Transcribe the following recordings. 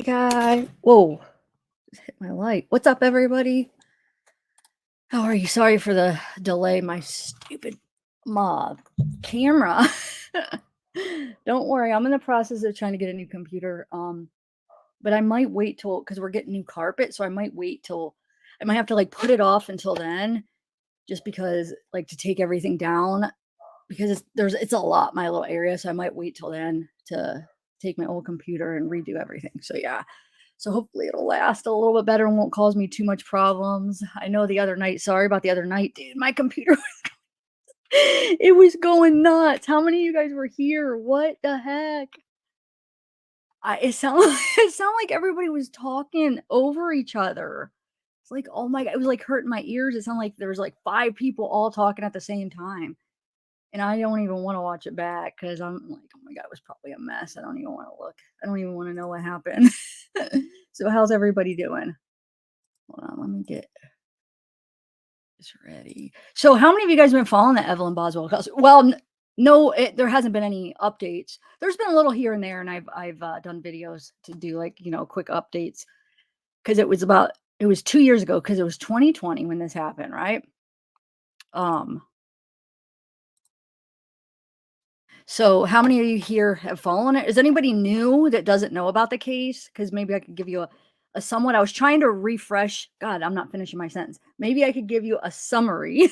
Guy. Whoa, just hit my light. What's up, everybody? How are you? Sorry for the delay. My stupid camera. Don't worry, I'm in the process of trying to get a new computer. But I might wait till because we're getting new carpet, so I might wait till I might have to like put it off until then, just because like to take everything down because it's a lot my little area, so I might wait till then to take my old computer and redo everything. So yeah. So hopefully it'll last a little bit better and won't cause me too much problems. I know the other night, sorry about the other night, dude. My computer it was going nuts. How many of you guys were here? What the heck? It sounded it sounded like everybody was talking over each other. It's like, oh my god, it was like hurting my ears. It sounded like there was like five people all talking at the same time. And I don't even want to watch it back because I'm like, oh my god, it was probably a mess. I don't even want to look. I don't even want to know what happened. So how's everybody doing? Hold on, let me get this ready. So how many of you guys been following the Evelyn Boswell cause? Well, no, there hasn't been any updates. There's been a little here and there, and I've done videos to do like quick updates because it was 2 years ago because it was 2020 when this happened, right? Um, so how many of you here have followed it? Is anybody new that doesn't know about the case? Because maybe I could give you a somewhat. I was trying to refresh. God, I'm not finishing my sentence. Maybe I could give you a summary.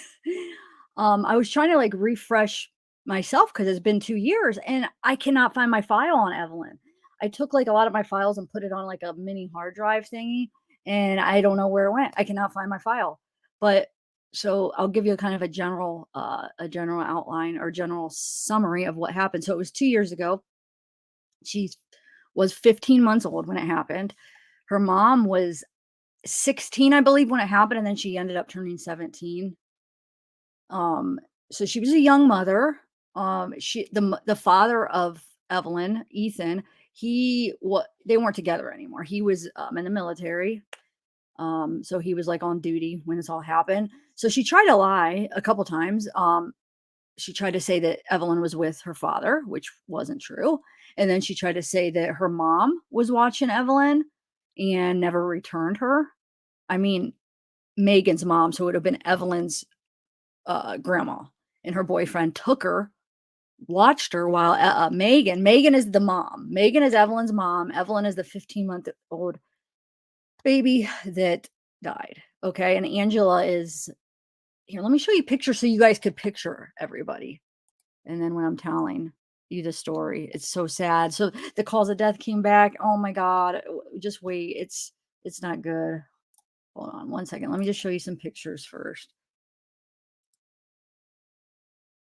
I was trying to like refresh myself because it's been 2 years and I cannot find my file on Evelyn. I took like a lot of my files and put it on like a mini hard drive thingy, and I don't know where it went. I cannot find my file. But so I'll give you a kind of a general outline or general summary of what happened. So it was 2 years ago. She was 15 months old when it happened. Her mom was 16, I believe, when it happened, and then she ended up turning 17. Um, so she was a young mother. The father of Evelyn, Ethan, they weren't together anymore. He was in the military. So he was like on duty when this all happened. So she tried to lie a couple times. She tried to say that Evelyn was with her father, which wasn't true. And then she tried to say that her mom was watching Evelyn and never returned her. I mean, Megan's mom. So it would have been Evelyn's grandma, and her boyfriend took her, watched her while Megan is the mom. Megan is Evelyn's mom. Evelyn is the 15-month-old baby that died. Okay. And Angela is here. Let me show you pictures so you guys could picture everybody. And then when I'm telling you the story, it's so sad. So the cause of death came back. Oh my God. Just wait. It's not good. Hold on one second. Let me just show you some pictures first.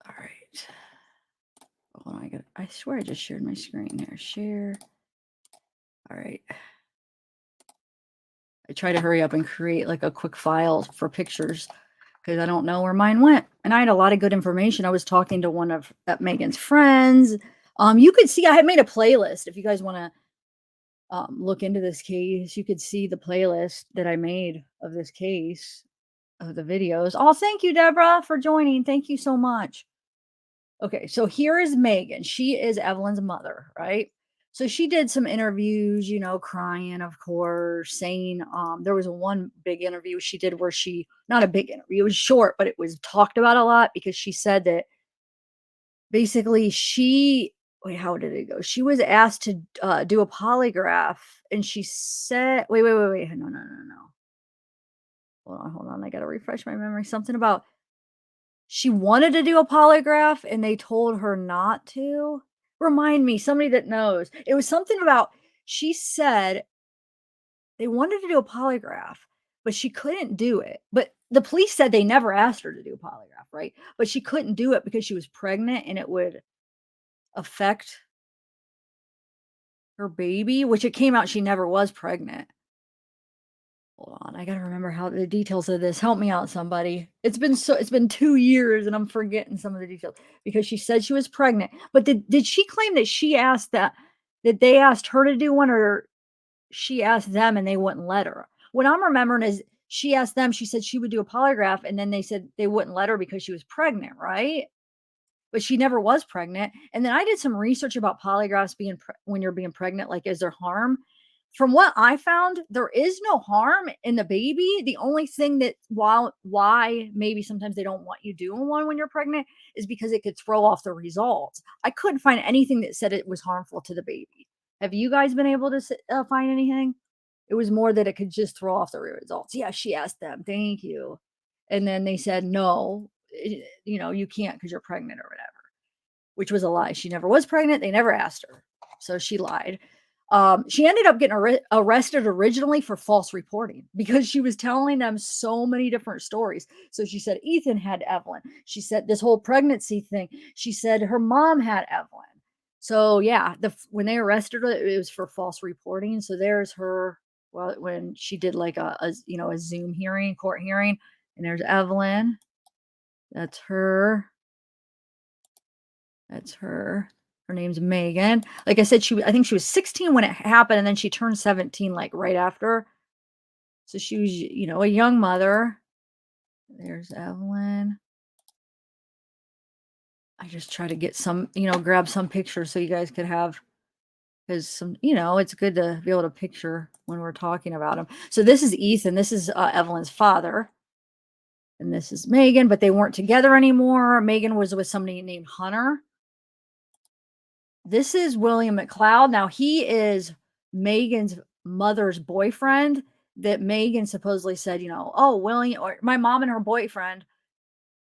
All right. Hold on. I swear I just shared my screen here. Share. All right. I try to hurry up and create like a quick file for pictures because I don't know where mine went. And I had a lot of good information. I was talking to one of Megan's friends. You could see I had made a playlist. If you guys want to look into this case, you could see the playlist that I made of this case of the videos. Oh, thank you, Deborah, for joining. Thank you so much. Okay, so here is Megan. She is Evelyn's mother, right? So she did some interviews, crying, of course, saying there was one big interview she did where not a big interview, it was short, but it was talked about a lot because she said that basically wait, how did it go? She was asked to do a polygraph and she said, wait, no. Hold on. I got to refresh my memory. Something about she wanted to do a polygraph and they told her not to. Remind me, somebody that knows. It was something about she said they wanted to do a polygraph, but she couldn't do it. But the police said they never asked her to do a polygraph, right? But she couldn't do it because she was pregnant and it would affect her baby, which it came out she never was pregnant. Hold on, I gotta remember how the details of this. Help me out, somebody. It's been 2 years and I'm forgetting some of the details because she said she was pregnant. But did she claim that she asked that they asked her to do one, or she asked them and they wouldn't let her? What I'm remembering is she asked them, she said she would do a polygraph, and then they said they wouldn't let her because she was pregnant, right? But she never was pregnant. And then I did some research about polygraphs when you're being pregnant, like is there harm? From what I found, there is no harm in the baby. The only thing that while why maybe sometimes they don't want you doing one when you're pregnant is because it could throw off the results. I couldn't find anything that said it was harmful to the baby. Have you guys been able to find anything? It was more that it could just throw off the results. Yeah, she asked them. Thank you. And then they said, no, you can't because you're pregnant or whatever, which was a lie. She never was pregnant. They never asked her. So she lied. She ended up getting arrested originally for false reporting because she was telling them so many different stories. So she said Ethan had Evelyn. She said this whole pregnancy thing. She said her mom had Evelyn. So yeah, when they arrested her, it was for false reporting. So there's her. Well, when she did like a Zoom hearing, court hearing, and there's Evelyn. That's her. That's her. Her name's Megan. Like I said, I think she was 16 when it happened, and then she turned 17 like right after. So she was, a young mother. There's Evelyn. I just try to get some, grab some pictures so you guys could have, because it's good to be able to picture when we're talking about him. So this is Ethan. This is Evelyn's father. And this is Megan, but they weren't together anymore. Megan was with somebody named Hunter. This is William McLeod. Now, he is Megan's mother's boyfriend that Megan supposedly said, "Oh, William, or my mom and her boyfriend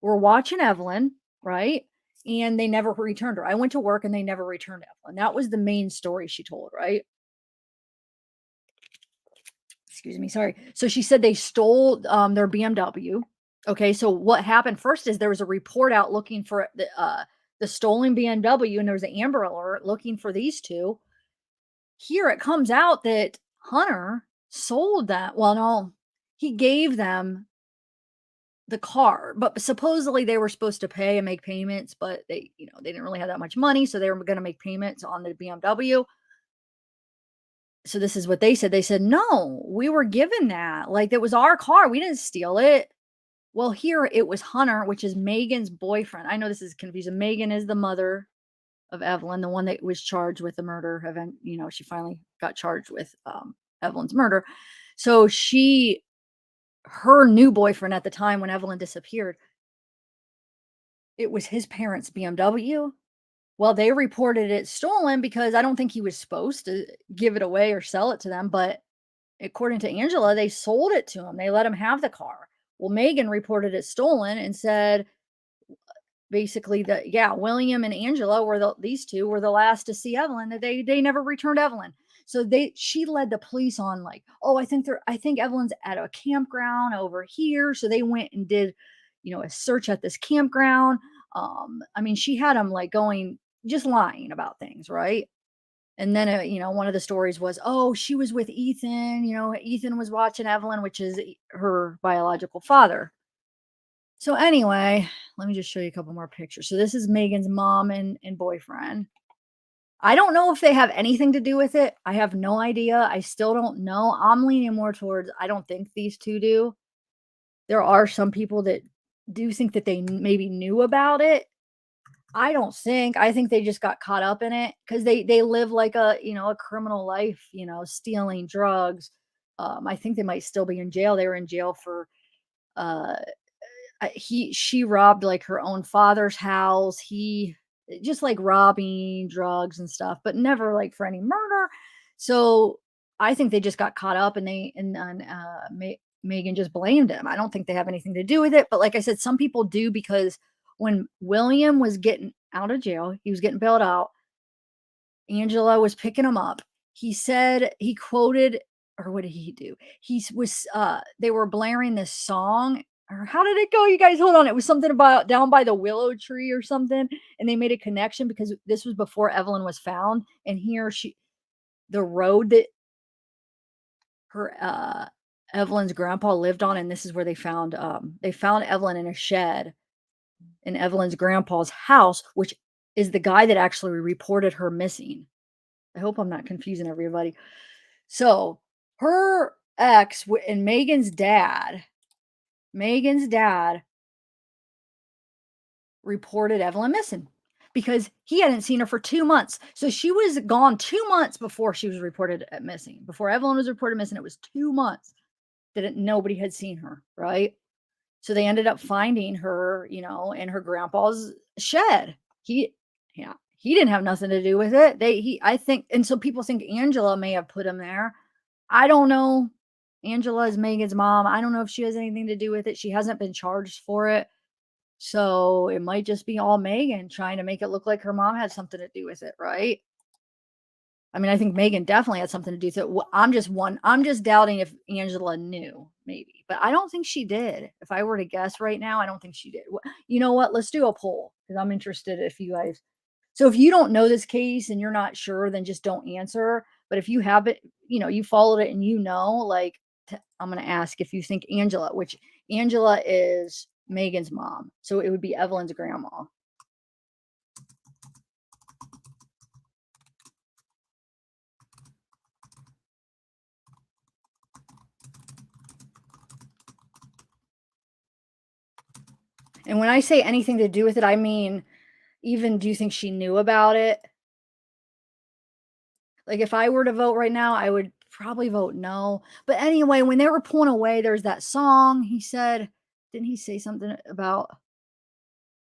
were watching Evelyn, right? And they never returned her. I went to work and they never returned Evelyn." That was the main story she told, right? Excuse me, sorry. So she said they stole their BMW. Okay, so what happened first is there was a report out looking for the stolen BMW, and there was an Amber Alert looking for these two. Here it comes out that Hunter sold that. Well, no, he gave them the car, but supposedly they were supposed to pay and make payments, but they didn't really have that much money, so they were going to make payments on the BMW. So this is what they said. They said, "No, we were given that. Like, it was our car. We didn't steal it." Well, here it was Hunter, which is Megan's boyfriend. I know this is confusing. Megan is the mother of Evelyn, the one that was charged with the murder event. She finally got charged with Evelyn's murder. So her new boyfriend at the time when Evelyn disappeared, it was his parents' BMW. Well, they reported it stolen because I don't think he was supposed to give it away or sell it to them. But according to Angela, they sold it to him. They let him have the car. Well, Megan reported it stolen and said basically that, yeah, William and Angela these two were the last to see Evelyn, that they never returned Evelyn. So she led the police on like, "Oh, I think Evelyn's at a campground over here." So they went and did, a search at this campground. I mean, she had them like going, just lying about things, right? And then, one of the stories was, "Oh, she was with Ethan. Ethan was watching Evelyn," which is her biological father. So anyway, let me just show you a couple more pictures. So this is Megan's mom and boyfriend. I don't know if they have anything to do with it. I have no idea. I still don't know. I'm leaning more towards I don't think these two do. There are some people that do think that they maybe knew about it. I don't think. I think they just got caught up in it because they live like a criminal life, stealing drugs. I think they might still be in jail. They were in jail for uh she robbed like her own father's house. He just like robbing drugs and stuff, but never like for any murder. So I think they just got caught up and Megan just blamed him. I don't think they have anything to do with it, but like I said, some people do, because when William was getting out of jail, he was getting bailed out, Angela was picking him up. He said, he quoted, or what did he do? They were blaring this song, or how did it go? You guys hold on. It was something about down by the willow tree or something. And they made a connection because this was before Evelyn was found. And here the road that her, Evelyn's grandpa lived on. And this is where they found Evelyn in a shed in Evelyn's grandpa's house, which is the guy that actually reported her missing. I hope I'm not confusing everybody. So her ex and Megan's dad reported Evelyn missing. because he hadn't seen her for 2 months. So she was gone 2 months before she was reported missing. Before Evelyn was reported missing, it was 2 months that nobody had seen her, right? So they ended up finding her, in her grandpa's shed. He yeah, he didn't have nothing to do with it. I think, and so people think Angela may have put him there. I don't know. Angela is Megan's mom. I don't know if she has anything to do with it. She hasn't been charged for it. So it might just be all Megan trying to make it look like her mom had something to do with it, right? I mean, I think Megan definitely had something to do with it. I'm just doubting if Angela knew, maybe, but I don't think she did. If I were to guess right now, I don't think she did. You know what? Let's do a poll because I'm interested if you guys. So if you don't know this case and you're not sure, then just don't answer. But if you have it, you followed it and like, I'm going to ask if you think Angela, which Angela is Megan's mom. So it would be Evelyn's grandma. And when I say anything to do with it, I mean, even do you think she knew about it? Like, if I were to vote right now, I would probably vote no. But anyway, when they were pulling away, there's that song. He said, didn't he say something about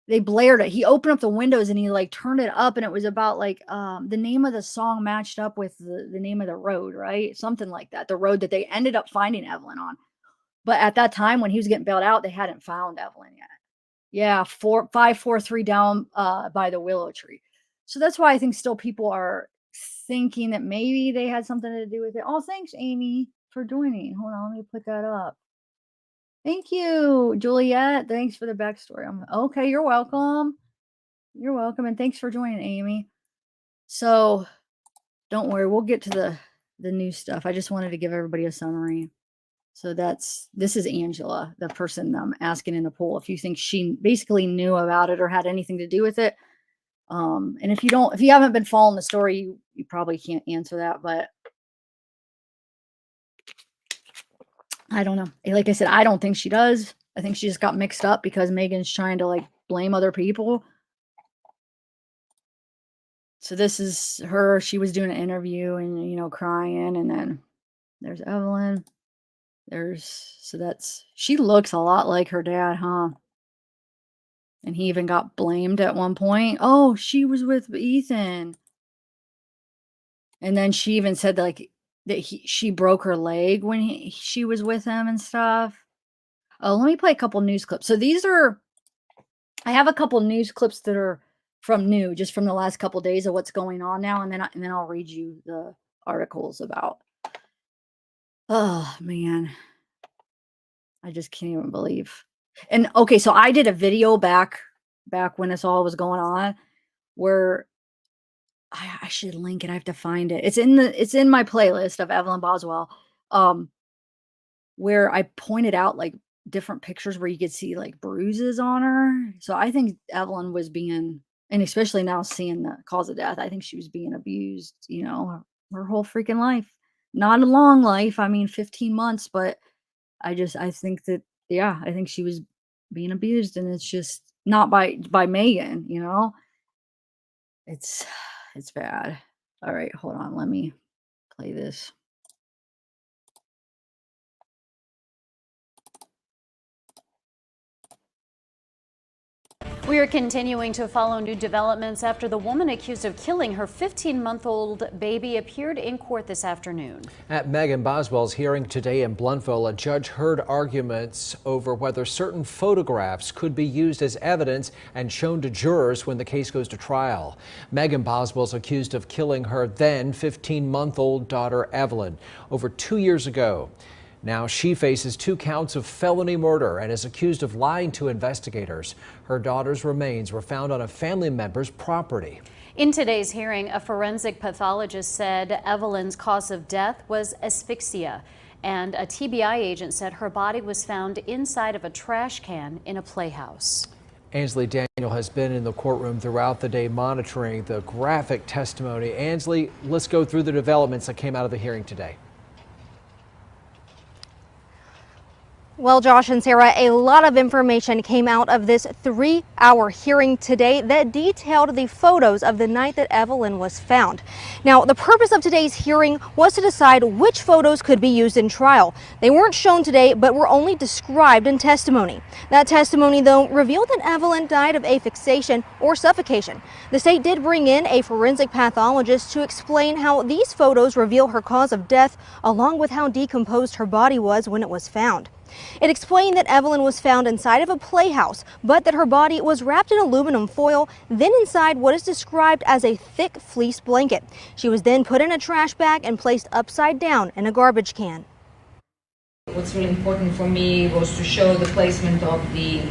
they blared it? He opened up the windows and he like turned it up, and it was about like the name of the song matched up with the name of the road, right? Something like that. The road that they ended up finding Evelyn on. But at that time when he was getting bailed out, they hadn't found Evelyn yet. Yeah, 543 down by the willow tree. So that's why I think still people are thinking that maybe they had something to do with it. Oh, thanks, Amy, for joining. Hold on, let me put that up. Thank you, Juliet. Thanks for the backstory. Okay, you're welcome. You're welcome, and thanks for joining, Amy. So don't worry, we'll get to the new stuff. I just wanted to give everybody a summary. So this is Angela, the person I'm asking in the poll, if you think she basically knew about it or had anything to do with it. And if you haven't been following the story, you probably can't answer that, but I don't know. Like I said, I don't think she does. I think she just got mixed up because Megan's trying to like blame other people. So this is her. She was doing an interview and, crying. And then there's Evelyn. She looks a lot like her dad, huh? And he even got blamed at one point. Oh, she was with Ethan. And then she even said that she broke her leg when she was with him and stuff. Oh, let me play a couple news clips. So I have a couple news clips that are just from the last couple days of what's going on now. And then I'll read you the articles about. Oh, man. I just can't even believe. And okay, so I did a video back when this all was going on where I should link it. I have to find it. It's in my playlist of Evelyn Boswell, where I pointed out like different pictures where you could see like bruises on her. So I think Evelyn was being, and especially now seeing the cause of death, I think she was being abused, her whole freaking life. Not a long life. I mean, 15 months, but I think that, yeah, I think she was being abused, and it's just not by Megan, It's bad. All right, hold on. Let me play this. We are continuing to follow new developments after the woman accused of killing her 15-month-old baby appeared in court this afternoon. At Megan Boswell's hearing today in Blountville, a judge heard arguments over whether certain photographs could be used as evidence and shown to jurors when the case goes to trial. Megan Boswell's accused of killing her then 15-month-old daughter Evelyn over 2 years ago. Now she faces 2 counts of felony murder and is accused of lying to investigators. Her daughter's remains were found on a family member's property. In today's hearing, a forensic pathologist said Evelyn's cause of death was asphyxia, and a TBI agent said her body was found inside of a trash can in a playhouse. Ansley Daniel has been in the courtroom throughout the day monitoring the graphic testimony. Ansley, let's go through the developments that came out of the hearing today. Well, Josh and Sarah, a lot of information came out of this 3-hour hearing today that detailed the photos of the night that Evelyn was found. Now, the purpose of today's hearing was to decide which photos could be used in trial. They weren't shown today, but were only described in testimony. That testimony, though, revealed that Evelyn died of asphyxiation or suffocation. The state did bring in a forensic pathologist to explain how these photos reveal her cause of death, along with how decomposed her body was when it was found. It explained that Evelyn was found inside of a playhouse, but that her body was wrapped in aluminum foil, then inside what is described as a thick fleece blanket. She was then put in a trash bag and placed upside down in a garbage can. What's really important for me was to show the placement of the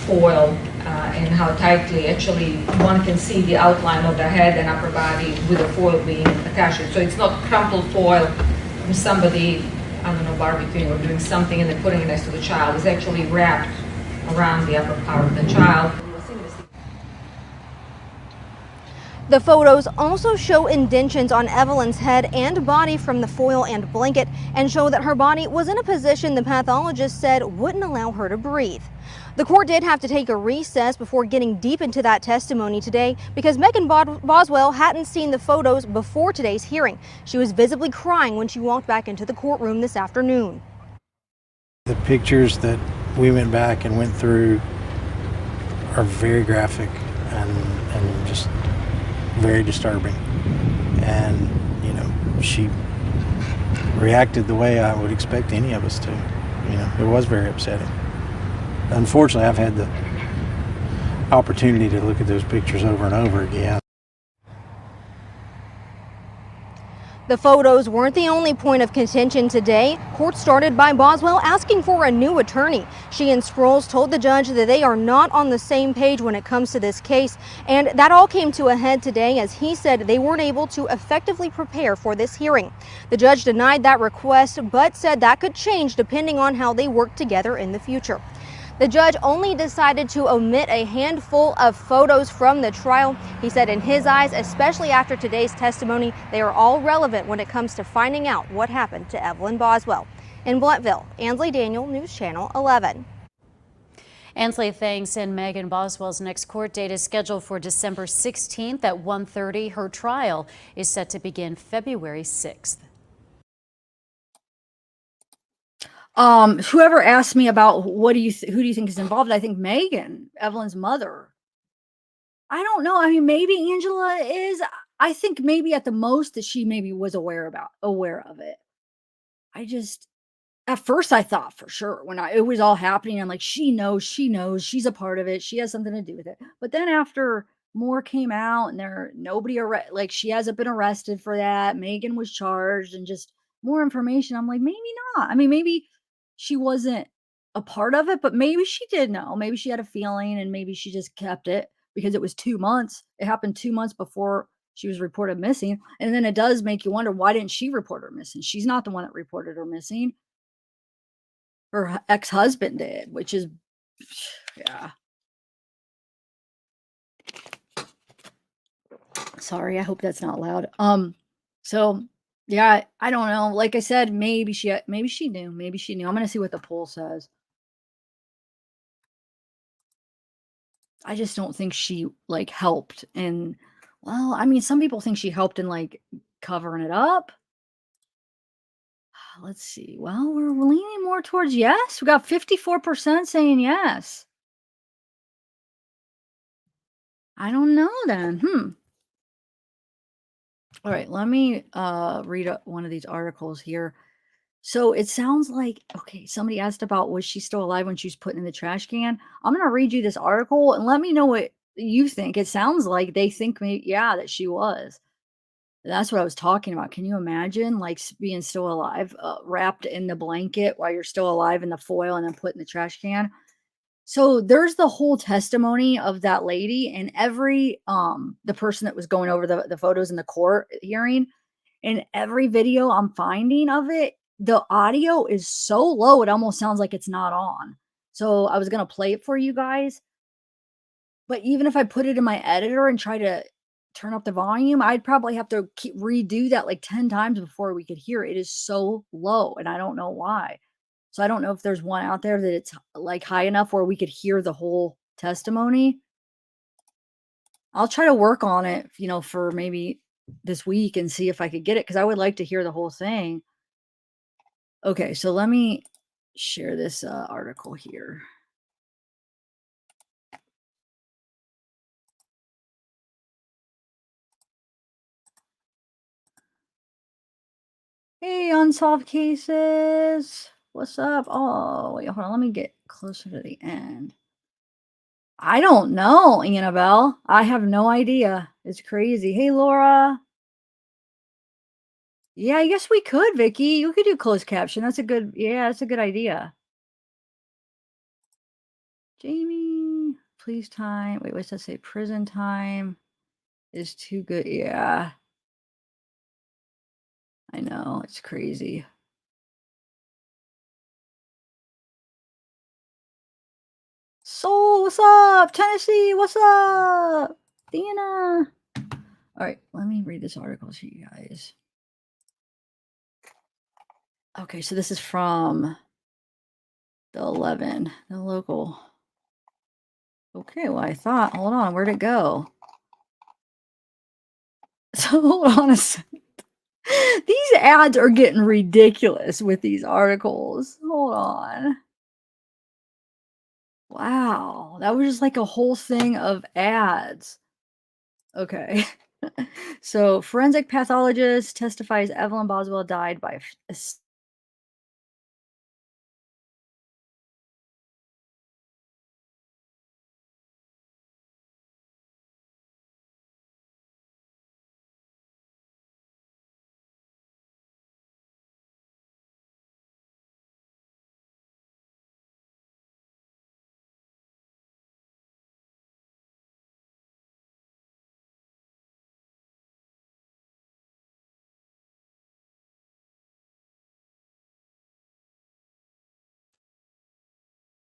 foil and how tightly actually one can see the outline of the head and upper body with the foil being attached. So it's not crumpled foil from somebody, I don't know, barbecuing or doing something and then putting it next to the child. It's actually wrapped around the upper part of the child. The photos also show indentions on Evelyn's head and body from the foil and blanket, and show that her body was in a position the pathologist said wouldn't allow her to breathe. The court did have to take a recess before getting deep into that testimony today because Boswell hadn't seen the photos before today's hearing. She was visibly crying when she walked back into the courtroom this afternoon. The pictures that we went back and went through are very graphic and just very disturbing. And, you know, she reacted the way I would expect any of us to. You know, it was very upsetting. Unfortunately, I've had the opportunity to look at those pictures over and over again. The photos weren't the only point of contention today. Court started by Boswell asking for a new attorney. She and Sproles told the judge that they are not on the same page when it comes to this case, and that all came to a head today as he said they weren't able to effectively prepare for this hearing. The judge denied that request, but said that could change depending on how they work together in the future. The judge only decided to omit a handful of photos from the trial. He said in his eyes, especially after today's testimony, they are all relevant when it comes to finding out what happened to Evelyn Boswell. In Blunteville, Ansley Daniel, News Channel 11. Ansley, thanks. And Megan Boswell's next court date is scheduled for December 16th at 1:30. Her trial is set to begin February 6th. Whoever asked me about who do you think is involved, I think Megan, Evelyn's mother. I don't know. I mean, maybe Angela is. I think maybe at the most that she maybe was aware of it. At first I thought for sure when it was all happening, I'm like, she knows, she's a part of it. She has something to do with it. But then after more came out and like she hasn't been arrested for that. Megan was charged and just more information. I'm like, maybe not. I mean, maybe she wasn't a part of it, but maybe she did know. Maybe she had a feeling and maybe she just kept it because it was 2 months. It happened 2 months before she was reported missing. And then it does make you wonder, why didn't she report her missing? She's not the one that reported her missing. Her ex-husband did, which is, yeah. Sorry, I hope that's not loud. So yeah, I don't know. Like I said, maybe she knew. Maybe she knew. I'm gonna see what the poll says. I just don't think she like helped. And well, I mean, some people think she helped in like covering it up. Let's see. Well, we're leaning more towards yes. We got 54% saying yes. I don't know then. All right, let me read one of these articles here. So it sounds like, okay, somebody asked about was she still alive when she was put in the trash can? I'm going to read you this article and let me know what you think. It sounds like they think that she was. That's what I was talking about. Can you imagine like being still alive, wrapped in the blanket while you're still alive in the foil and then put in the trash can? So there's the whole testimony of that lady and every the person that was going over the photos in the court hearing, and every video I'm finding of it, the audio is so low it almost sounds like it's not on. So I was gonna play it for you guys, but even if I put it in my editor and try to turn up the volume, I'd probably have to redo that like 10 times before we could hear it. It is so low and I don't know why. So I don't know if there's one out there that it's like high enough where we could hear the whole testimony. I'll try to work on it, for maybe this week and see if I could get it because I would like to hear the whole thing. Okay, so let me share this article here. Hey, unsolved cases. What's up? Oh, wait, hold on. Let me get closer to the end. I don't know, Annabelle. I have no idea. It's crazy. Hey, Laura. Yeah, I guess we could, Vicky. You could do closed caption. That's a good idea. Jamie, please time. Wait, what's that say? Prison time is too good. Yeah. I know. It's crazy. Soul, what's up? Tennessee, what's up? Dana. All right, let me read this article to you guys. Okay, so this is from the 11, the local. Okay, well, I thought, hold on, where'd it go? So hold on a second. These ads are getting ridiculous with these articles. Hold on. Wow, that was just like a whole thing of ads. Okay. So forensic pathologist testifies Evelyn Boswell died by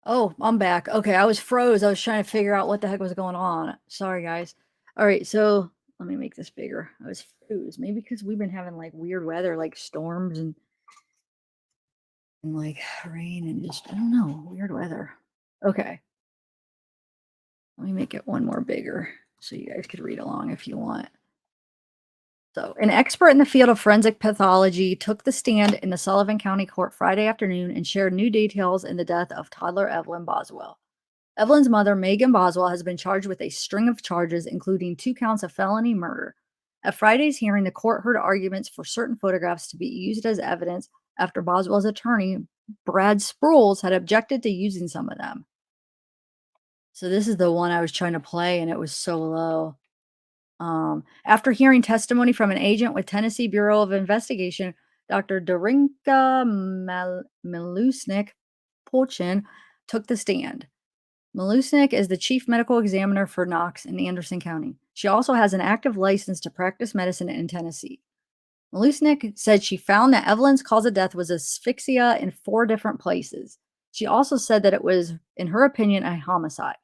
Oh, I'm back. Okay, I was froze. I was trying to figure out what the heck was going on. Sorry, guys. All right, so let me make this bigger. I was froze. Maybe because we've been having like weird weather, like storms and like rain and just I don't know, weird weather. Okay. Let me make it one more bigger so you guys could read along if you want. So, an expert in the field of forensic pathology took the stand in the Sullivan County Court Friday afternoon and shared new details in the death of toddler Evelyn Boswell. Evelyns mother, Megan Boswell, has been charged with a string of charges, including 2 counts of felony murder. At Friday's hearing, the court heard arguments for certain photographs to be used as evidence after Boswell's attorney, Brad Sprules, had objected to using some of them. So this is the one I was trying to play, and it was so low. After hearing testimony from an agent with Tennessee Bureau of Investigation, Dr. Darinka Milusnik Polchin took the stand. Milusnik is the chief medical examiner for Knox in Anderson County. She also has an active license to practice medicine in Tennessee. Milusnik said she found that Evelyn's cause of death was asphyxia in 4 different places. She also said that it was, in her opinion, a homicide.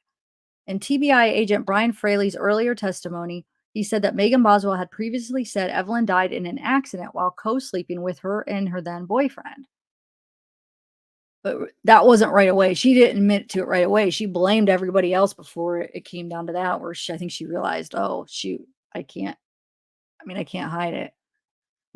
In TBI agent Brian Fraley's earlier testimony, he said that Megan Boswell had previously said Evelyn died in an accident while co-sleeping with her and her then boyfriend. But that wasn't right away. She didn't admit to it right away. She blamed everybody else before it came down to that, where I think she realized, oh, shoot, I can't hide it.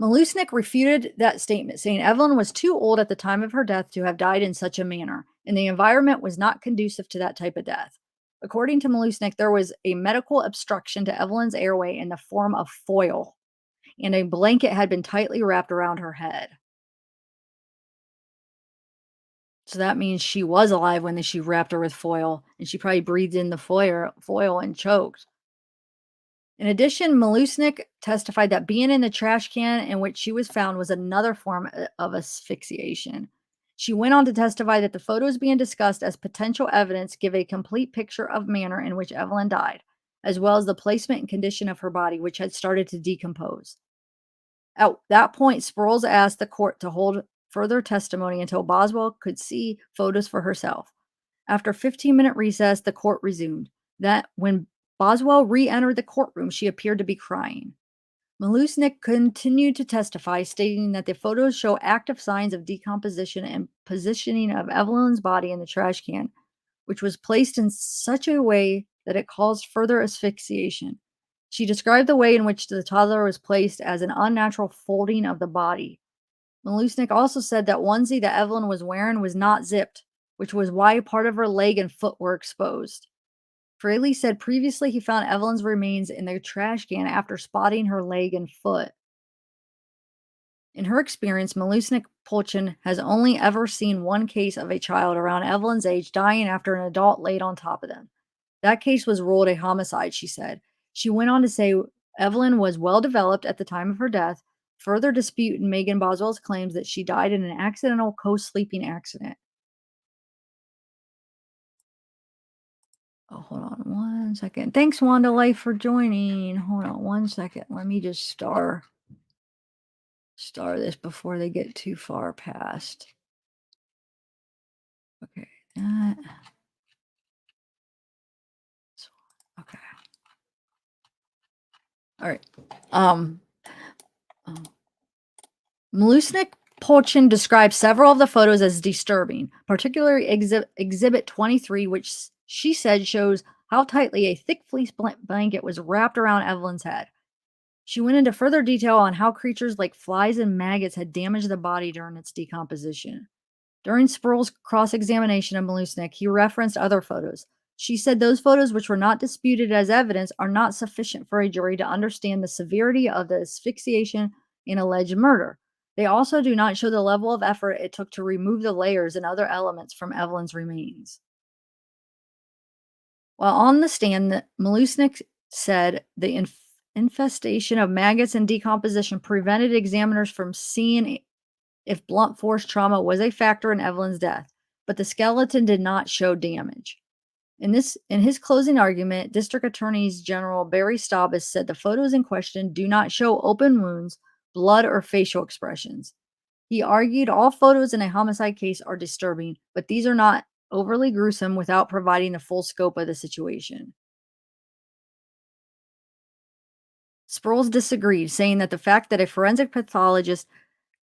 Milusnik refuted that statement, saying Evelyn was too old at the time of her death to have died in such a manner, and the environment was not conducive to that type of death. According to Milusnik, there was a medical obstruction to Evelyn's airway in the form of foil, and a blanket had been tightly wrapped around her head. So that means she was alive when she wrapped her with foil, and she probably breathed in the foil and choked. In addition, Milusnik testified that being in the trash can in which she was found was another form of asphyxiation. She went on to testify that the photos being discussed as potential evidence give a complete picture of manner in which Evelyn died, as well as the placement and condition of her body, which had started to decompose. At that point, Sproles asked the court to hold further testimony until Boswell could see photos for herself. After a 15-minute recess, the court resumed. That when Boswell re-entered the courtroom, she appeared to be crying. Malusnik continued to testify, stating that the photos show active signs of decomposition and positioning of Evelyn's body in the trash can, which was placed in such a way that it caused further asphyxiation. She described the way in which the toddler was placed as an unnatural folding of the body. Malusnik also said that onesie that Evelyn was wearing was not zipped, which was why part of her leg and foot were exposed. Fraley said previously he found Evelyn's remains in the trash can after spotting her leg and foot. In her experience, Malusnik Polchin has only ever seen one case of a child around Evelyn's age dying after an adult laid on top of them. That case was ruled a homicide, she said. She went on to say Evelyn was well developed at the time of her death, further disputing Megan Boswell's claims that she died in an accidental co-sleeping accident. Oh, hold on one second. Thanks, Wanda Life, for joining. Hold on one second. Let me just star this before they get too far past. Okay, that. Okay. All right. Malusnik Polchin described several of the photos as disturbing, particularly Exhibit 23, which she said shows how tightly a thick fleece blanket was wrapped around Evelyn's head. She went into further detail on how creatures like flies and maggots had damaged the body during its decomposition. During Sproul's cross-examination of Malusnik, he referenced other photos. She said those photos, which were not disputed as evidence, are not sufficient for a jury to understand the severity of the asphyxiation and alleged murder. They also do not show the level of effort it took to remove the layers and other elements from Evelyn's remains. While on the stand, Malusnik said the infestation of maggots and decomposition prevented examiners from seeing if blunt force trauma was a factor in Evelyn's death, but the skeleton did not show damage. In his closing argument, District Attorney General Barry Staubis said the photos in question do not show open wounds, blood, or facial expressions. He argued all photos in a homicide case are disturbing, but these are not overly gruesome without providing the full scope of the situation. Sproul disagreed, saying that the fact that a forensic pathologist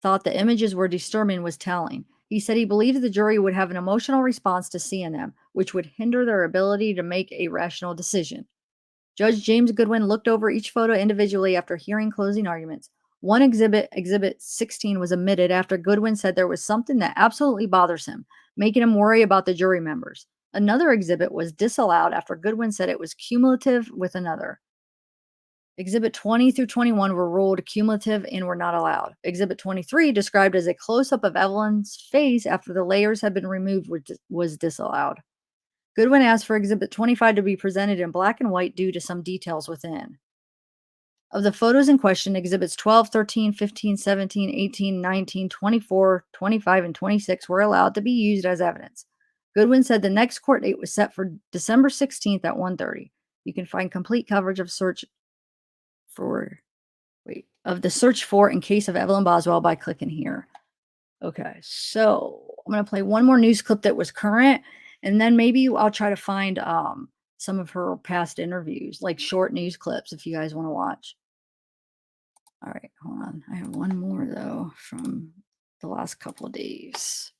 thought the images were disturbing was telling. He said he believed the jury would have an emotional response to seeing them, which would hinder their ability to make a rational decision. Judge James Goodwin looked over each photo individually after hearing closing arguments. One exhibit, Exhibit 16, was omitted after Goodwin said there was something that absolutely bothers him, making him worry about the jury members. Another exhibit was disallowed after Goodwin said it was cumulative with another. Exhibit 20 through 21 were ruled cumulative and were not allowed. Exhibit 23, described as a close-up of Evelyn's face after the layers had been removed, was disallowed. Goodwin asked for Exhibit 25 to be presented in black and white due to some details within. Of the photos in question, Exhibits 12, 13, 15, 17, 18, 19, 24, 25, and 26 were allowed to be used as evidence. Goodwin said the next court date was set for December 16th at 1:30. You can find complete coverage of the search for in case of Evelyn Boswell by clicking here. Okay, so I'm going to play one more news clip that was current, and then maybe I'll try to find some of her past interviews, like short news clips if you guys want to watch. All right, hold on. I have one more, though, from the last couple of days.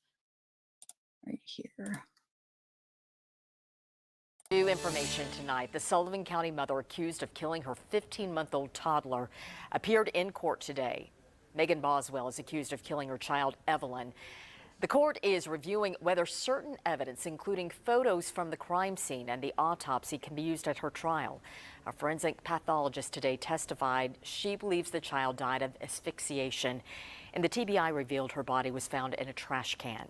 Right here. New information tonight. The Sullivan County mother accused of killing her 15-month-old toddler appeared in court today. Megan Boswell is accused of killing her child, Evelyn. The court is reviewing whether certain evidence, including photos from the crime scene and the autopsy, can be used at her trial. A forensic pathologist today testified she believes the child died of asphyxiation, and the TBI revealed her body was found in a trash can.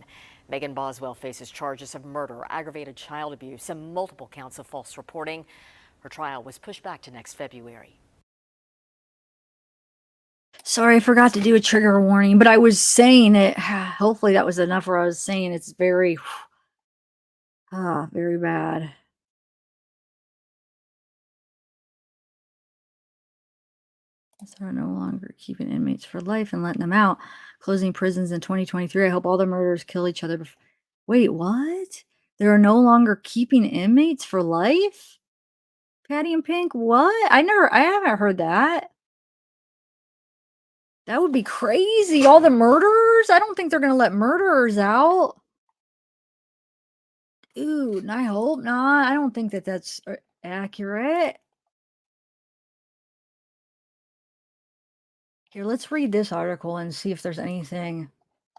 Megan Boswell faces charges of murder, aggravated child abuse, and multiple counts of false reporting. Her trial was pushed back to next February. Sorry, I forgot to do a trigger warning, but I was saying it. Hopefully that was enough where I was saying it's very, very bad. Are no longer keeping inmates for life and letting them out. Closing prisons in 2023. I hope all the murderers kill each other. Wait, what? They are no longer keeping inmates for life? Patty and Pink, what? I haven't heard that. That would be crazy. All the murderers? I don't think they're going to let murderers out. Dude, I hope not. I don't think that that's accurate. Here, let's read this article and see if there's anything,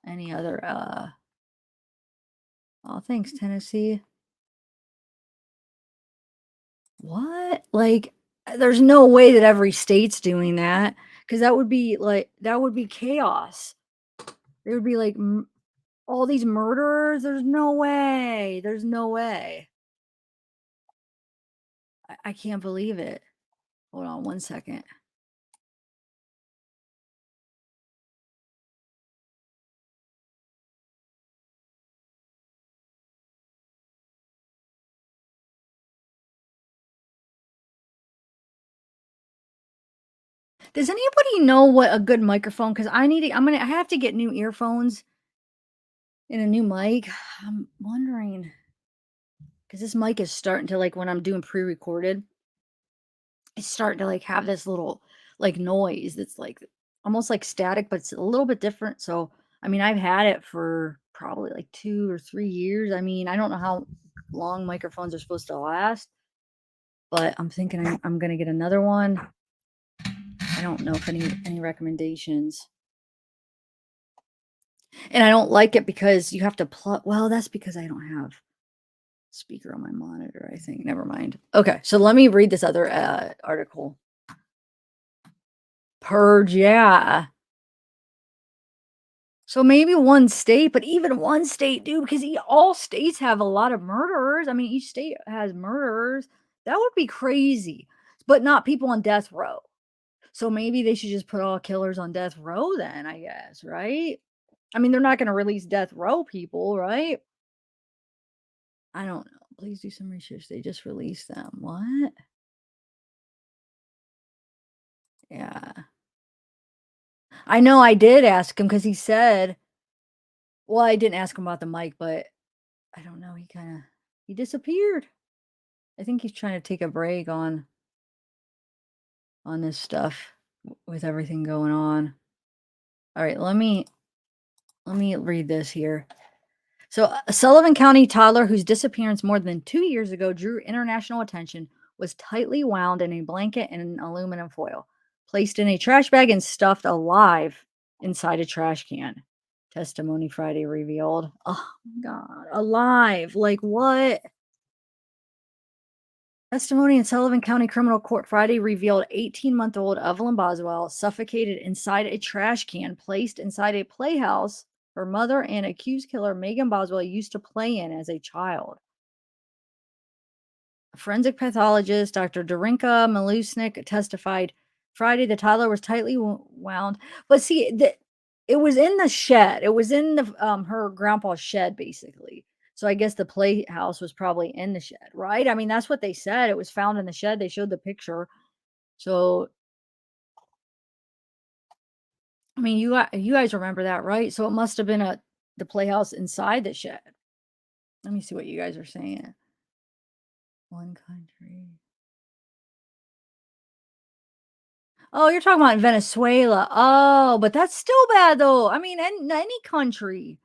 any other, oh, thanks, Tennessee. What? Like, there's no way that every state's doing that, because that would be like, that would be chaos. There would be like all these murderers. There's no way. There's no way. I can't believe it. Hold on one second. Does anybody know what a good microphone? Because I have to get new earphones and a new mic. I'm wondering, because this mic is starting to, like, when I'm doing pre-recorded, it's starting to like have this little like noise that's like almost like static, but it's a little bit different. So, I mean, I've had it for probably like 2 or 3 years. I mean, I don't know how long microphones are supposed to last, but I'm thinking I'm gonna get another one. I don't know if any recommendations. And I don't like it because you have to plug. Well, that's because I don't have speaker on my monitor, I think. Never mind. Okay, so let me read this other article. Purge, yeah. So maybe one state, but even one state, dude, because all states have a lot of murderers. I mean, each state has murderers. That would be crazy, but not people on death row. So maybe they should just put all killers on death row then, I guess, right? I mean, they're not going to release death row people, right? I don't know. Please do some research. They just released them. What? Yeah. I know I did ask him because he said, well, I didn't ask him about the mic, but I don't know. He disappeared. I think he's trying to take a break on this stuff with everything going on. All right, let me read this here. So, a Sullivan County toddler whose disappearance more than 2 years ago drew international attention was tightly wound in a blanket and aluminum foil, placed in a trash bag, and stuffed alive inside a trash can. Testimony Friday revealed. Oh my God, alive! Like what? Testimony in Sullivan County Criminal Court Friday revealed 18-month-old Evelyn Boswell suffocated inside a trash can placed inside a playhouse her mother and accused killer Megan Boswell used to play in as a child. Forensic pathologist Dr. Darinka Malusnik testified Friday the toddler was tightly wound. But see, it was in the shed. It was in the her grandpa's shed, basically. So I guess the playhouse was probably in the shed, right? I mean, that's what they said. It was found in the shed. They showed the picture. So, I mean, you guys remember that, right? So it must have been the playhouse inside the shed. Let me see what you guys are saying. One country. Oh, you're talking about Venezuela. Oh, but that's still bad though. I mean, any country.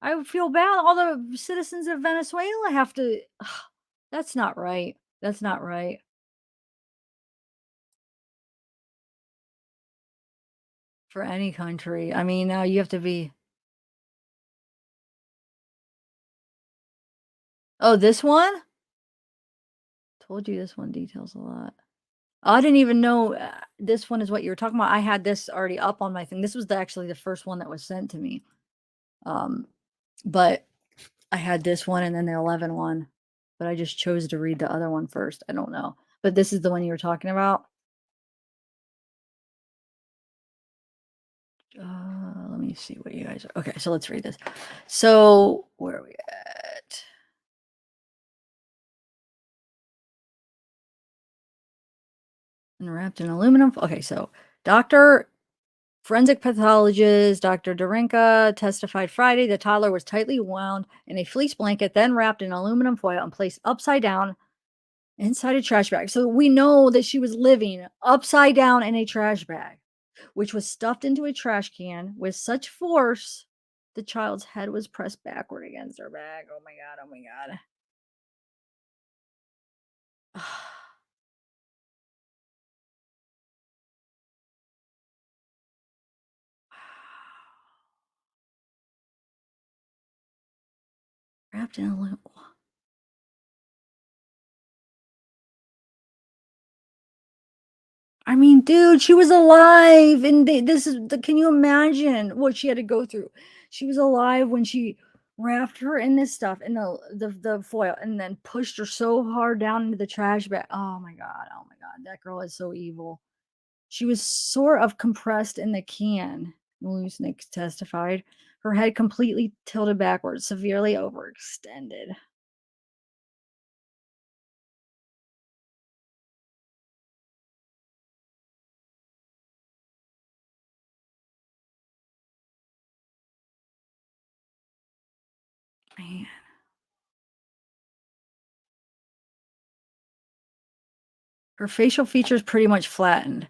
I would feel bad. All the citizens of Venezuela have to. That's not right. That's not right. For any country. I mean, now you have to be. Oh, this one? Told you this one details a lot. I didn't even know this one is what you were talking about. I had this already up on my thing. This was actually the first one that was sent to me. But I had this one and then the 11 one, but I just chose to read the other one first. I don't know. But this is the one you were talking about. Let me see what you guys are. Okay, so let's read this. So where are we at? And wrapped in aluminum. Okay, so forensic pathologist Dr. Darinka testified Friday the toddler was tightly wound in a fleece blanket, then wrapped in aluminum foil and placed upside down inside a trash bag. So we know that she was living upside down in a trash bag. which was stuffed into a trash can with such force the child's head was pressed backward against her back. Oh my god, oh my god. Wrapped in a loop. I mean, dude, she was alive, and this is the. Can you imagine what she had to go through? She was alive when she wrapped her in this stuff in the foil, and then pushed her so hard down into the trash bag. Oh my god, that girl is so evil. She was sort of compressed in the can. Malusnik testified. Her head completely tilted backwards, severely overextended. Man. Her facial features pretty much flattened.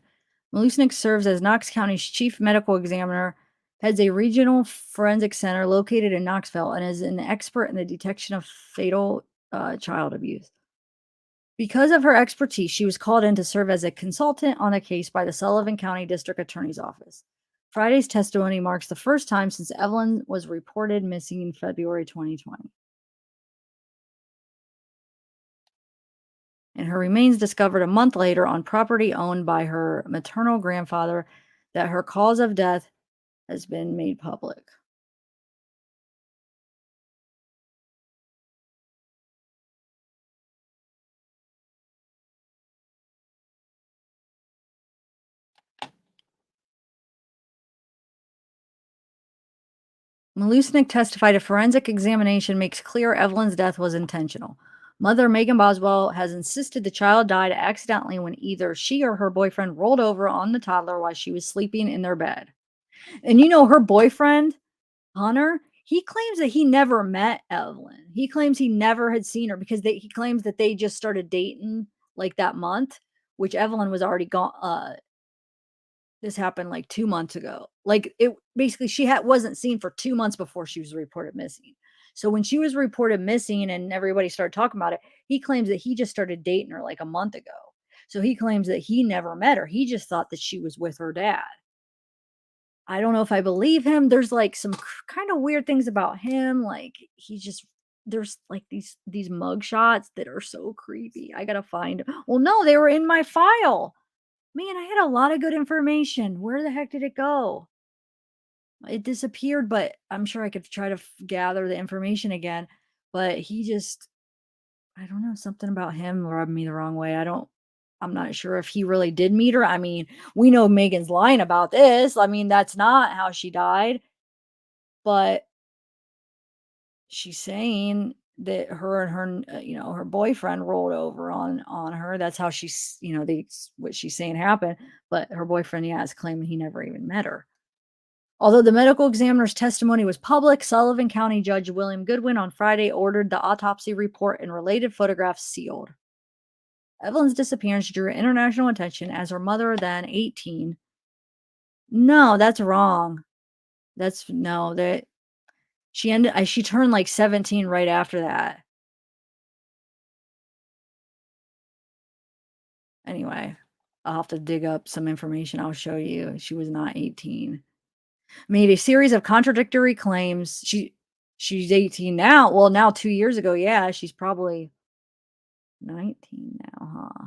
Malusnik serves as Knox County's chief medical examiner, heads a regional forensic center located in Knoxville, and is an expert in the detection of fatal child abuse. Because of her expertise, she was called in to serve as a consultant on the case by the Sullivan County District Attorney's Office. Friday's testimony marks the first time since Evelyn was reported missing in February 2020. And her remains discovered a month later on property owned by her maternal grandfather, that her cause of death has been made public. Malusnik testified a forensic examination makes clear Evelyn's death was intentional. Mother Megan Boswell has insisted the child died accidentally when either she or her boyfriend rolled over on the toddler while she was sleeping in their bed. And her boyfriend, Hunter, he claims that he never met Evelyn. He claims he never had seen her because he claims that they just started dating like that month, which Evelyn was already gone. This happened like 2 months ago. Like, it basically, wasn't seen for 2 months before she was reported missing. So when she was reported missing and everybody started talking about it, he claims that he just started dating her like a month ago. So he claims that he never met her. He just thought that she was with her dad. I don't know if I believe him. There's like some kind of weird things about him. Like, there's like these mug shots that are so creepy. I gotta find. Well, no, they were in my file. Man, I had a lot of good information. Where the heck did it go? It disappeared, but I'm sure I could try to gather the information again. But I don't know, something about him rubbed me the wrong way. I'm not sure if he really did meet her. I mean, we know Megan's lying about this. I mean, that's not how she died. But she's saying that her and her boyfriend rolled over on her. That's how she's, what she's saying happened. But her boyfriend, is claiming he never even met her. Although the medical examiner's testimony was public, Sullivan County Judge William Goodwin on Friday ordered the autopsy report and related photographs sealed. Evelyn's disappearance drew international attention as her mother, then 18. No, that's wrong. That she turned like 17 right after that. Anyway, I'll have to dig up some information. I'll show you. She was not 18. Made a series of contradictory claims. She's 18 now. Well, now 2 years ago, yeah, she's probably 19 now, huh?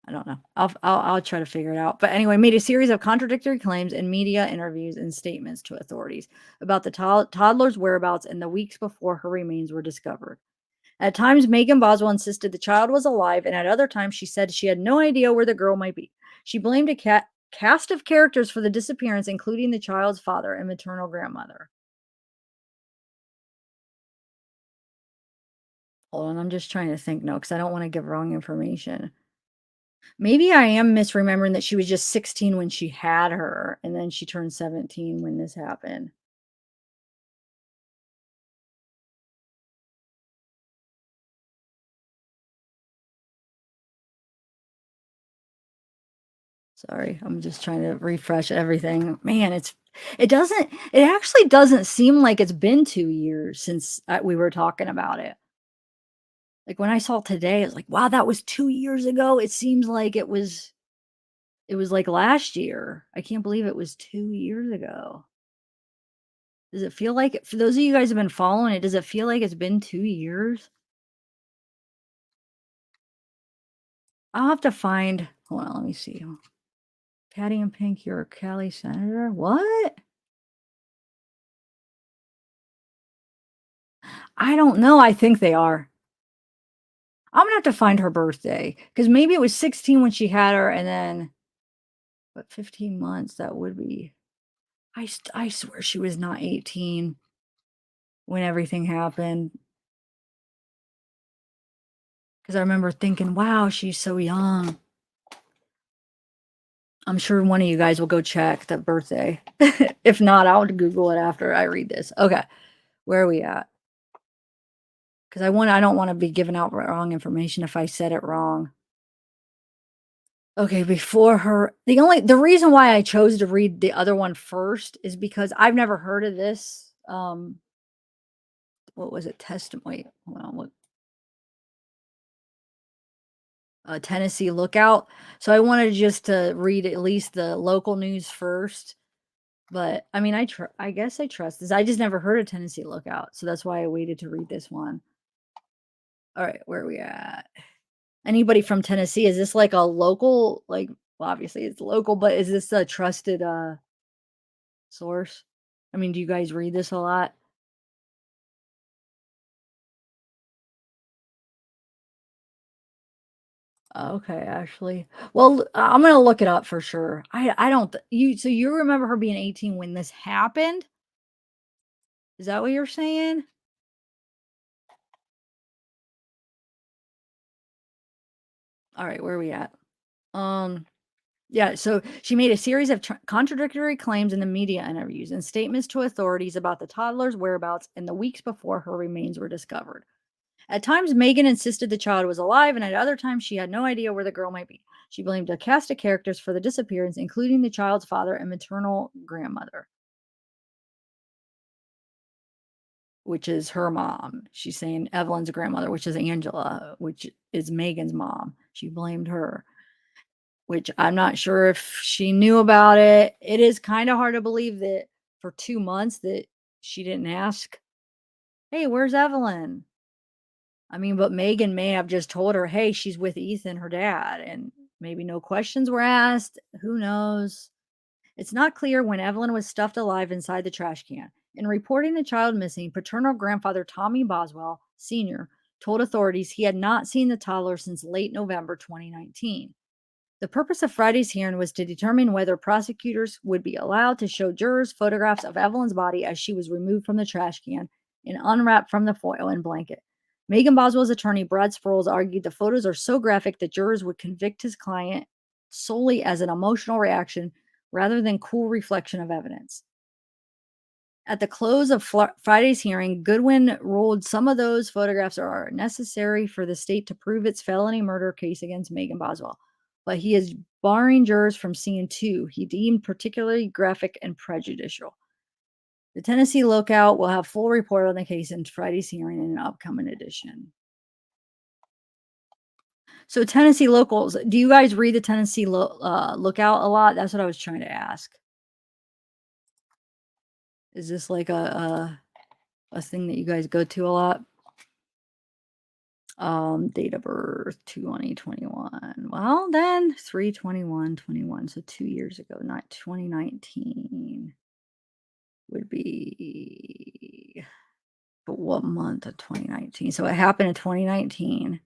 I don't know. I'll try to figure it out. But anyway, made a series of contradictory claims in media interviews and statements to authorities about the toddler's whereabouts in the weeks before her remains were discovered. At times, Megan Boswell insisted the child was alive, and at other times, she said she had no idea where the girl might be. She blamed a cast of characters for the disappearance, including the child's father and maternal grandmother. Hold on, I'm just trying to think now because I don't want to give wrong information. Maybe I am misremembering that she was just 16 when she had her, and then she turned 17 when this happened. Sorry, I'm just trying to refresh everything. Man, it actually doesn't seem like it's been 2 years since we were talking about it. Like when I saw it today, it's like, wow, that was 2 years ago. It seems like it was like last year. I can't believe it was 2 years ago. Does it feel like for those of you guys who have been following it, does it feel like it's been 2 years? I'll have to find hold on, let me see. Patty and Pink, you're a Cali senator? What? I don't know. I think they are. I'm gonna have to find her birthday because maybe it was 16 when she had her, and then, but 15 months that would be. I swear she was not 18 when everything happened. Because I remember thinking, wow, she's so young. I'm sure one of you guys will go check the birthday. If not, I'll Google it after I read this. Okay, where are we at? Because I don't want to be giving out wrong information if I said it wrong. Okay, before her, the reason why I chose to read the other one first is because I've never heard of this. What was it? Wait, hold on, what? Tennessee Lookout. So I wanted just to read at least the local news first. But I mean, I guess I trust this. I just never heard of Tennessee Lookout, so that's why I waited to read this one. All right, where are we at? Anybody from Tennessee? Is this like a local, like, well, obviously it's local, but is this a trusted source? I mean, do you guys read this a lot? Okay, Ashley. Well, I'm gonna look it up for sure. I don't so you remember her being 18 when this happened? Is that what you're saying? All right, where are we at? Um, yeah, so she made a series of contradictory claims in the media interviews and statements to authorities about the toddler's whereabouts in the weeks before her remains were discovered. At times, Megan insisted the child was alive, and at other times, she had no idea where the girl might be. She blamed a cast of characters for the disappearance, including the child's father and maternal grandmother, which is her mom. She's saying Evelyn's grandmother, which is Angela, which is Megan's mom. She blamed her, which I'm not sure if she knew about it. It is kind of hard to believe that for 2 months that she didn't ask, "Hey, where's Evelyn?" I mean, but Megan may have just told her, "Hey, she's with Ethan, her dad," and maybe no questions were asked. Who knows? It's not clear when Evelyn was stuffed alive inside the trash can. In reporting the child missing, paternal grandfather Tommy Boswell, Sr., told authorities he had not seen the toddler since late November 2019. The purpose of Friday's hearing was to determine whether prosecutors would be allowed to show jurors photographs of Evelyn's body as she was removed from the trash can and unwrapped from the foil and blanket. Megan Boswell's attorney, Brad Sproles, argued the photos are so graphic that jurors would convict his client solely as an emotional reaction rather than cool reflection of evidence. At the close of Friday's hearing, Goodwin ruled some of those photographs are necessary for the state to prove its felony murder case against Megan Boswell, but he is barring jurors from seeing two he deemed particularly graphic and prejudicial. The Tennessee Lookout will have full report on the case in Friday's hearing in an upcoming edition. So Tennessee locals, do you guys read the Tennessee Lookout a lot? That's what I was trying to ask. Is this like a thing that you guys go to a lot? Date of birth 2021. Well, then 3/21/21. So 2 years ago, not 2019 would be. But what month of 2019? So it happened in 2019.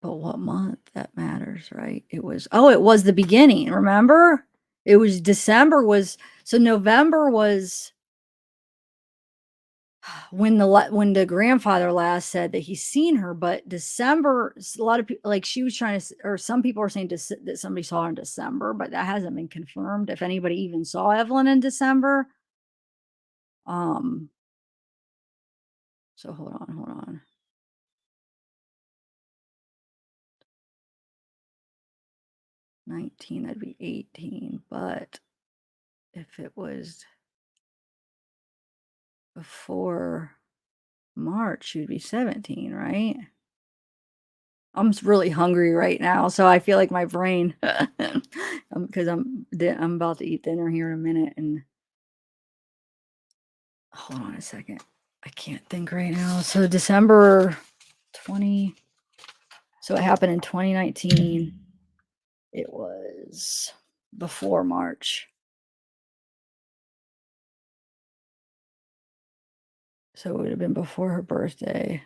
But what month? That matters, right? It was the beginning, remember? It was December so November was when the grandfather last said that he's seen her, but December, a lot of people, like she was trying to, or some people are saying that somebody saw her in December, but that hasn't been confirmed. If anybody even saw Evelyn in December, so hold on. 19, that'd be 18. But if it was before March, she'd be 17, right? I'm really hungry right now, so I feel like my brain, because I'm about to eat dinner here in a minute, and hold on a second. I can't think right now. So December 20. So it happened in 2019. It was before March. So it would have been before her birthday.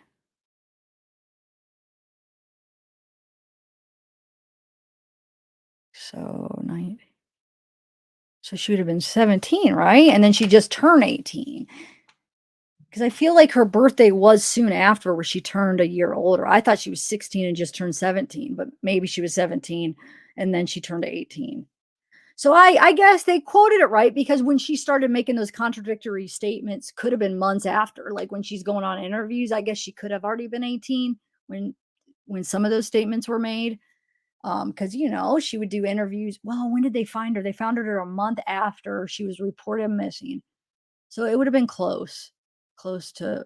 So so she would have been 17, right? And then she just turned 18. Because I feel like her birthday was soon after, where she turned a year older. I thought she was 16 and just turned 17, but maybe she was 17 and then she turned 18. So I guess they quoted it right, because when she started making those contradictory statements, could have been months after, like when she's going on interviews. I guess she could have already been 18 when some of those statements were made. Because she would do interviews. Well, when did they find her? They found her a month after she was reported missing. So it would have been close to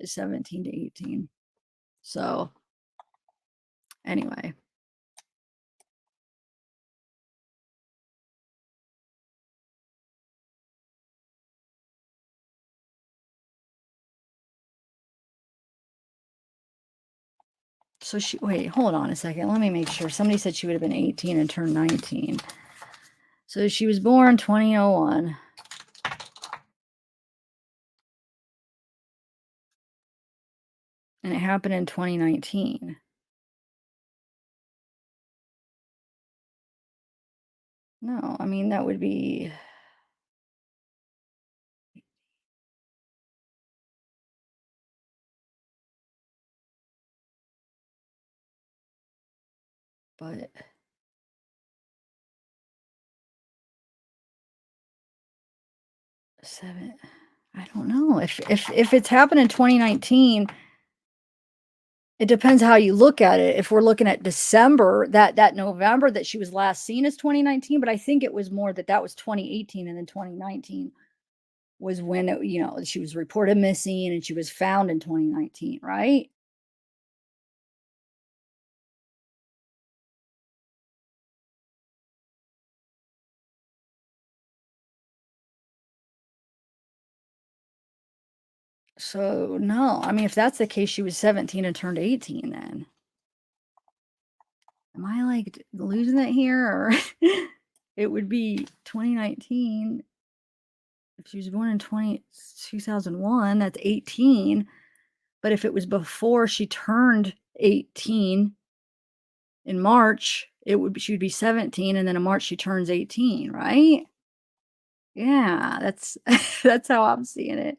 17 to 18. So anyway. So wait, hold on a second. Let me make sure. Somebody said she would have been 18 and turned 19. So she was born 2001. And it happened in 2019. No, I mean, that would be. But. I don't know. If it's happened in 2019, it depends how you look at it. If we're looking at December, that November that she was last seen is 2019, but I think it was more that was 2018, and then 2019 was when she was reported missing and she was found in 2019, right? So no, I mean, if that's the case, she was 17 and turned 18 then. Am I like losing it here, or it would be 2019. If she was born in 2001, that's 18. But if it was before she turned 18 in March, she would be 17, and then in March she turns 18, right? Yeah, that's that's how I'm seeing it.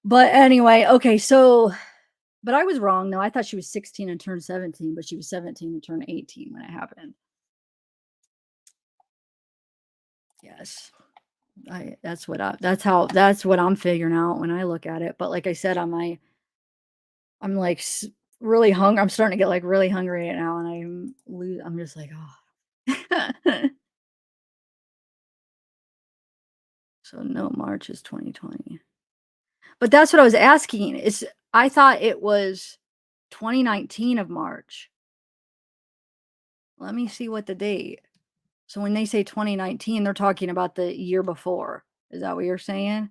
But anyway, okay, but I was wrong though. I thought she was 16 and turned 17, but she was 17 and turned 18 when it happened. Yes. That's what I'm figuring out when I look at it. But like I said, I'm like really hungry. I'm starting to get like really hungry right now, and I'm just like, oh. So no, March is 2020. But that's what I was asking. I thought it was 2019 of March. Let me see what the date. So when they say 2019, they're talking about the year before. Is that what you're saying?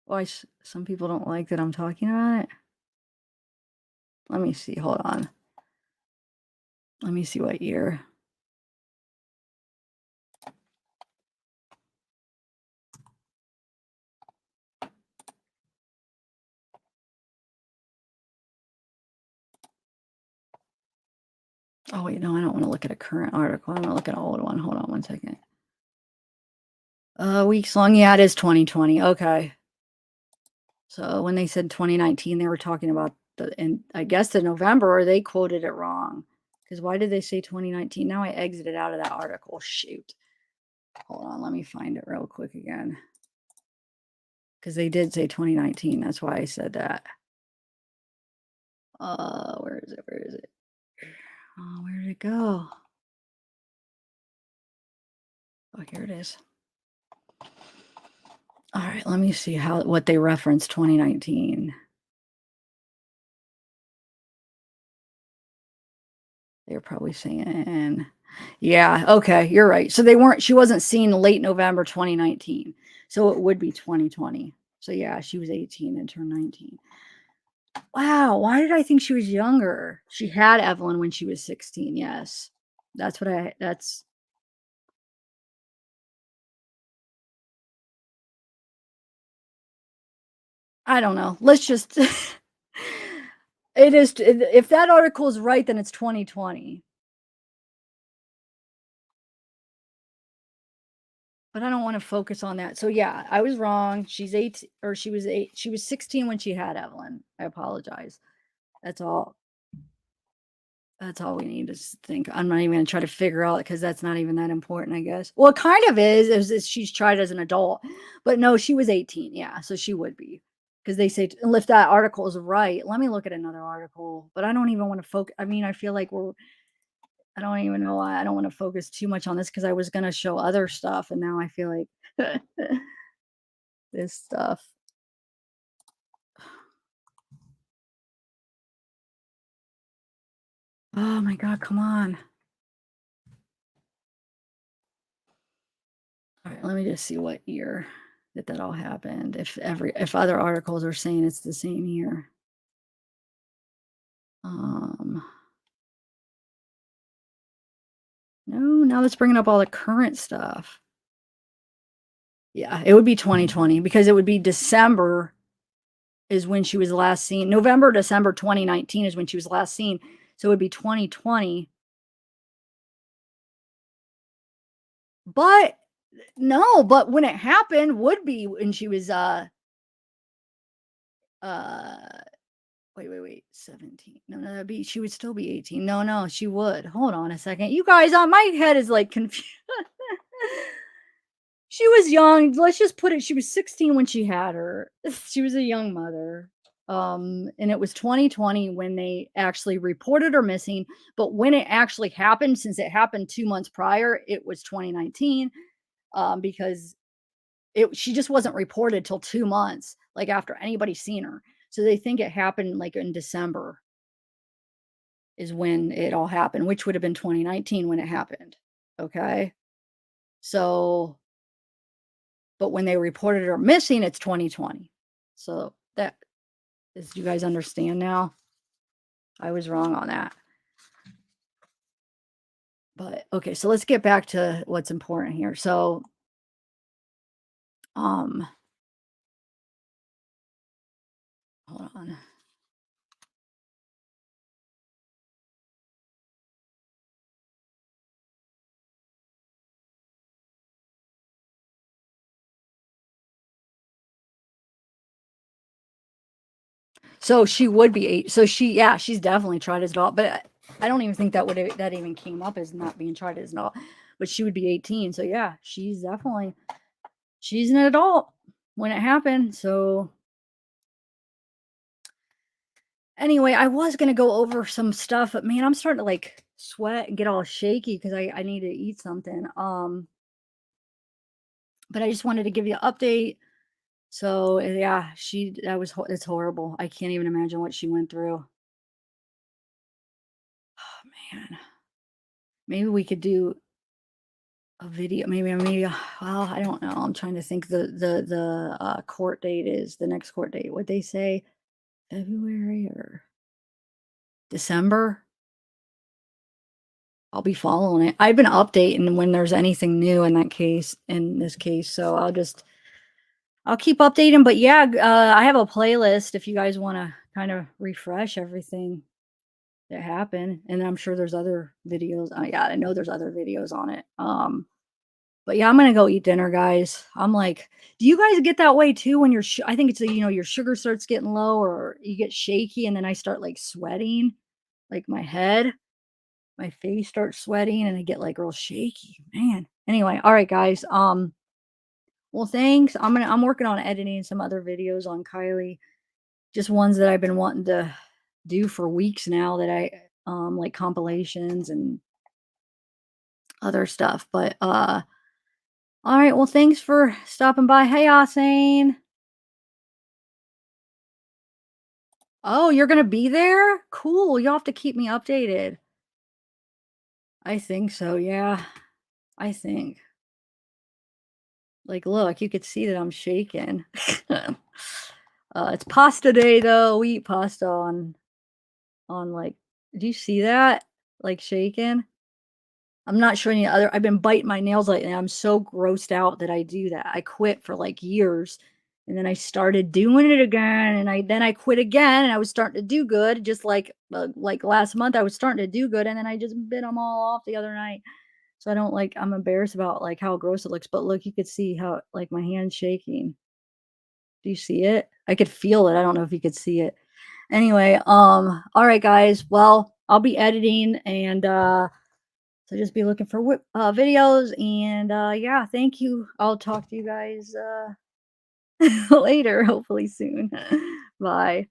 Why some people don't like that I'm talking about it? Let me see. Hold on. Let me see what year. Oh, wait, no, I don't want to look at a current article. I want to look at an old one. Hold on one second. Weeks long. Yeah, it is 2020. Okay. So when they said 2019, they were talking about and I guess the November, or they quoted it wrong. Because why did they say 2019? Now I exited out of that article. Shoot. Hold on. Let me find it real quick again. Because they did say 2019. That's why I said that. Where is it? Where is it? Oh, where did it go? Oh, here it is. All right, let me see what they referenced 2019. They're probably saying, yeah, okay, you're right. So she wasn't seen late November 2019. So it would be 2020. So yeah, she was 18 and turned 19. Wow, why did I think she was younger? She had Evelyn when she was 16. Yes. That's I don't know. Let's just it is if that article is right, then it's 2020. But I don't want to focus on that. So yeah, I was wrong. She's 8 or she was 8. She was 16 when she had Evelyn. I apologize. That's all. That's all we need to think. I'm not even going to try to figure out because that's not even that important, I guess. Well, it kind of is she's tried as an adult, but no, she was 18. Yeah, so she would be because they say if that article is right. Let me look at another article, but I don't even want to focus. I mean, I feel like I don't even know why I don't want to focus too much on this because I was going to show other stuff, and now I feel like this stuff. Oh my God, come on. All right, let me just see what year that all happened. If other articles are saying it's the same year. No, now it's bringing up all the current stuff. Yeah, it would be 2020 because it would be December is when she was last seen. November, December 2019 is when she was last seen. So it would be 2020. But no, but when it happened would be when she was wait, 17. No, she would still be 18. No, she would. Hold on a second. You guys, my head is like confused. She was young. Let's just put it, she was 16 when she had her. She was a young mother. And it was 2020 when they actually reported her missing. But when it actually happened, since it happened 2 months prior, it was 2019. Because she just wasn't reported till 2 months, like after anybody seen her. So they think it happened like in December is when it all happened, which would have been 2019 when it happened. Okay. So, but when they reported her missing, it's 2020. So do you guys understand now? I was wrong on that. But okay, so let's get back to what's important here. So, hold on. So she would be 8. So she's definitely tried as an adult, but I don't even think that even came up as not being tried as an adult. But she would be 18. So yeah, she's an adult when it happened. So anyway, I was gonna go over some stuff, but man, I'm starting to like sweat and get all shaky because I need to eat something. But I just wanted to give you an update. So yeah, it's horrible. I can't even imagine what she went through. Oh man. Maybe we could do a video. Maybe well, I don't know. I'm trying to think the court date is the next court date. What they say, February or December? I'll be following it. I've been updating when there's anything new in this case. So I'll keep updating, but yeah, I have a playlist if you guys want to kind of refresh everything that happened. And I'm sure there's other videos. Yeah, I know there's other videos on it. But yeah, I'm gonna go eat dinner, guys. I'm like, do you guys get that way too when I think it's your sugar starts getting low or you get shaky and then I start like sweating, like my face starts sweating and I get like real shaky, man. Anyway, all right, guys. Well, thanks. I'm working on editing some other videos on Kylie, just ones that I've been wanting to do for weeks now that I like compilations and other stuff. But all right, well, thanks for stopping by. Hey, Asane. Oh, you're gonna be there? Cool. You'll have to keep me updated. I think so, yeah. I think. Like, look, you could see that I'm shaking. It's pasta day though. We eat pasta on like, do you see that? Like shaking? I'm not sure any other. I've been biting my nails lately. I'm so grossed out that I do that. I quit for like years, and then I started doing it again, and I quit again, and I was starting to do good. Just like last month, I was starting to do good, and then I just bit them all off the other night. So I don't like. I'm embarrassed about like how gross it looks. But look, you could see how like my hand's shaking. Do you see it? I could feel it. I don't know if you could see it. Anyway, all right, guys. Well, I'll be editing and so just be looking for videos and yeah, thank you. I'll talk to you guys later, hopefully soon. Bye.